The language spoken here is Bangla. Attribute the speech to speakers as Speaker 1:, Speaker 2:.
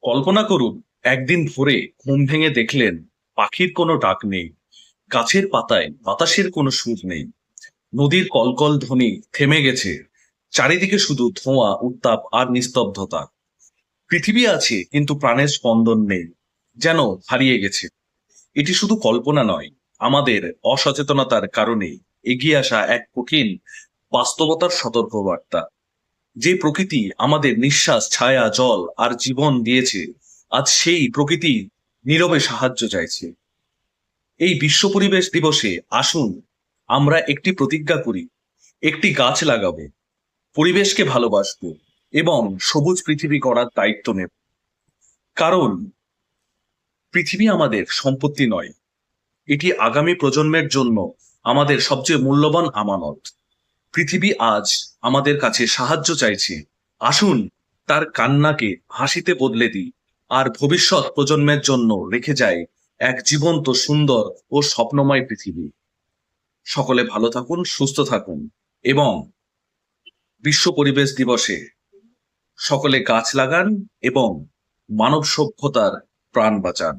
Speaker 1: কল্পনা করুন, একদিন ভোরে ঘুম ভেঙে দেখলেন পাখির কোনো ডাক নেই, গাছের পাতায় বাতাসের কোনো সুর নেই, নদীর কলকল ধ্বনি থেমে গেছে, চারিদিকে শুধু ধোঁয়া, উত্তাপ আর নিস্তব্ধতা। পৃথিবী আছে কিন্তু প্রাণের স্পন্দন নেই, যেন হারিয়ে গেছে। এটি শুধু কল্পনা নয়, আমাদের অসচেতনতার কারণে এগিয়ে আসা এক কঠিন বাস্তবতার সতর্কবার্তা। যে প্রকৃতি আমাদের নিঃশ্বাস, ছায়া, জল আর জীবন দিয়েছে, আজ সেই প্রকৃতি নীরবে সাহায্য চাইছে। এই বিশ্ব পরিবেশ দিবসে আসুন আমরা একটি প্রতিজ্ঞা করি, একটি গাছ লাগাবো, পরিবেশকে ভালোবাসবো এবং সবুজ পৃথিবী গড়ার দায়িত্ব নেব। কারণ পৃথিবী আমাদের সম্পত্তি নয়, এটি আগামী প্রজন্মের জন্য আমাদের সবচেয়ে মূল্যবান আমানত। পৃথিবী আজ আমাদের কাছে সাহায্য চাইছে। আসুন তার কান্নাকে হাসিতে বদলে দিই, আর ভবিষ্যৎ প্রজন্মের জন্য রেখে যায় এক জীবন্ত, সুন্দর ও স্বপ্নময় পৃথিবী। সকলে ভালো থাকুন, সুস্থ থাকুন এবং বিশ্ব পরিবেশ দিবসে সকলে গাছ লাগান এবং মানব সভ্যতার প্রাণ বাঁচান।